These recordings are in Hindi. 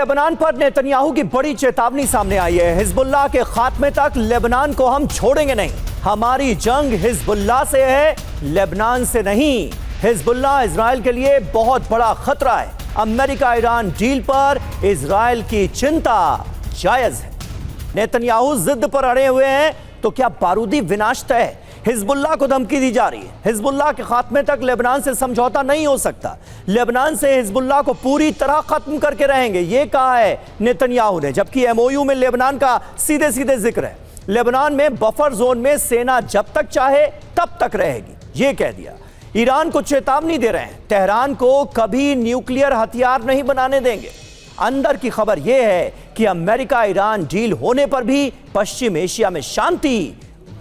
लेबनान पर नेतन्याहू की बड़ी चेतावनी सामने आई है। हिजबुल्लाह के खात्मे तक लेबनान को हम छोड़ेंगे नहीं। हमारी जंग हिजबुल्लाह से है, लेबनान से नहीं। हिजबुल्लाह इजराइल के लिए बहुत बड़ा खतरा है। अमेरिका ईरान डील पर इजराइल की चिंता जायज है। नेतन्याहू जिद पर अड़े हुए हैं तो क्या बारूदी विनाश तय है? हिजबुल्लाह को धमकी दी जा रही है। हिजबुल्लाह के खात्मे तक लेबनान से समझौता नहीं हो सकता। लेबनान से हिजबुल्लाह को पूरी तरह खत्म करके रहेंगे, यह कहा है नेतन्याहू ने, जबकि एमओयू में लेबनान का सीधे सीधे जिक्र है। लेबनान में बफर जोन में सेना जब तक चाहे तब तक रहेगी, यह कह दिया। ईरान को चेतावनी दे रहे हैं, तेहरान को कभी न्यूक्लियर हथियार नहीं बनाने देंगे। अंदर की खबर यह है कि अमेरिका ईरान डील होने पर भी पश्चिम एशिया में शांति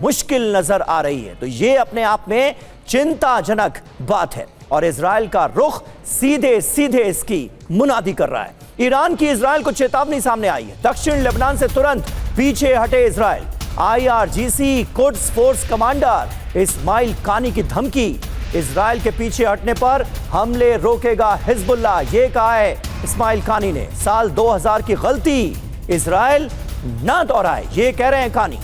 मुश्किल नजर आ रही है। तो यह अपने आप में चिंताजनक बात है और इजराइल का रुख सीधे सीधे इसकी मुनादी कर रहा है। ईरान की इजराइल को चेतावनी सामने आई है। दक्षिण लेबनान से तुरंत पीछे हटे Israel. IRGC Quds force commander Ismail Qaani की धमकी, इजराइल के पीछे हटने पर हमले रोकेगा हिजबुल्लाह, यह कहा है इस्माइल कानी ने। साल 2000 की गलती इजराइल ना दोहराए, यह कह रहे हैं कानी।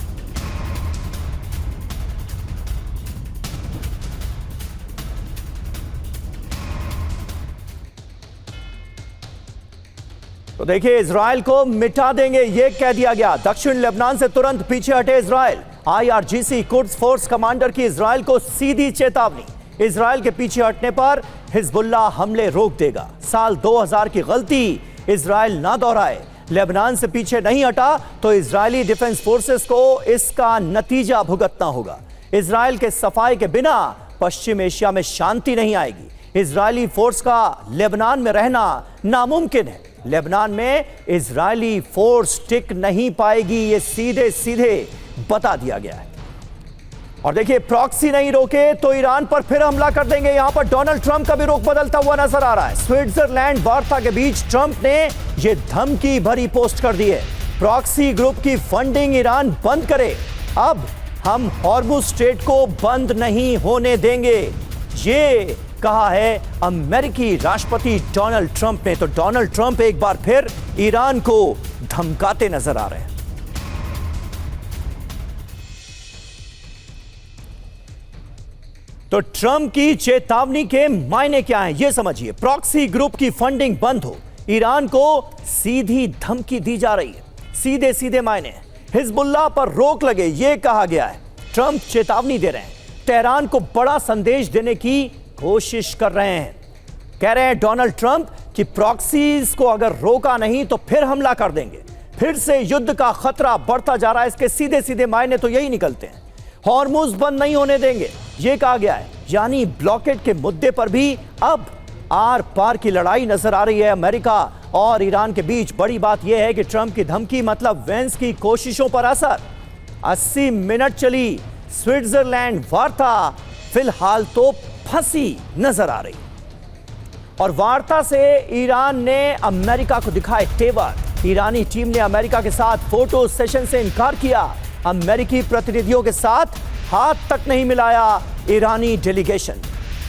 तो देखिए, इजराइल को मिटा देंगे, यह कह दिया गया। दक्षिण लेबनान से तुरंत पीछे हटे Israel. IRGC Quds force commander की इजराइल को सीधी चेतावनी, इजराइल के पीछे हटने पर हिजबुल्लाह हमले रोक देगा। साल 2000 की गलती इजराइल ना दोहराए। लेबनान से पीछे नहीं हटा तो इजरायली डिफेंस फोर्सेस को इसका नतीजा भुगतना होगा। इजराइल के सफाई के बिना पश्चिम एशिया में शांति नहीं आएगी। इजरायली फोर्स का लेबनान में रहना नामुमकिन है। लेबनान में इजरायली फोर्स टिक नहीं पाएगी, ये सीधे सीधे बता दिया गया है। और देखिए, प्रॉक्सी नहीं रोके तो ईरान पर फिर हमला कर देंगे। यहां पर डोनाल्ड ट्रंप का भी रुख बदलता हुआ नजर आ रहा है। स्विट्जरलैंड वार्ता के बीच ट्रंप ने यह धमकी भरी पोस्ट कर दी है, प्रॉक्सी ग्रुप की फंडिंग ईरान बंद करे। अब हम हॉर्मुज स्ट्रेट को बंद नहीं होने देंगे, ये कहा है अमेरिकी राष्ट्रपति डोनाल्ड ट्रंप ने। तो डोनाल्ड ट्रंप एक बार फिर ईरान को धमकाते नजर आ रहे हैं। तो ट्रंप की चेतावनी के मायने क्या हैं, यह समझिए। प्रॉक्सी ग्रुप की फंडिंग बंद हो, ईरान को सीधी धमकी दी जा रही है। सीधे सीधे मायने, हिजबुल्लाह पर रोक लगे, यह कहा गया है। ट्रंप चेतावनी दे रहे हैं, तेहरान को बड़ा संदेश देने की कोशिश कर रहे हैं। कह रहे हैं डोनाल्ड ट्रंप कि प्रॉक्सीज को अगर रोका नहीं तो फिर हमला कर देंगे। फिर से युद्ध का खतरा बढ़ता जा रहा है। इसके सीधे सीधे मायने तो यही निकलते हैं, हॉर्मुज बंद नहीं होने देंगे, यह कहा गया है। यानी ब्लॉकेड के मुद्दे पर भी अब आर पार की लड़ाई नजर आ रही है अमेरिका और ईरान के बीच। बड़ी बात यह है कि ट्रंप की धमकी मतलब वेंस की कोशिशों पर असर। 80 मिनट चली स्विट्जरलैंड वार्ता फिलहाल तो फंसी नजर आ रही और वार्ता से ईरान ने अमेरिका को दिखाए तेवर। ईरानी टीम ने अमेरिका के साथ फोटो सेशन से इनकार किया। अमेरिकी प्रतिनिधियों के साथ हाथ तक नहीं मिलाया ईरानी डेलीगेशन।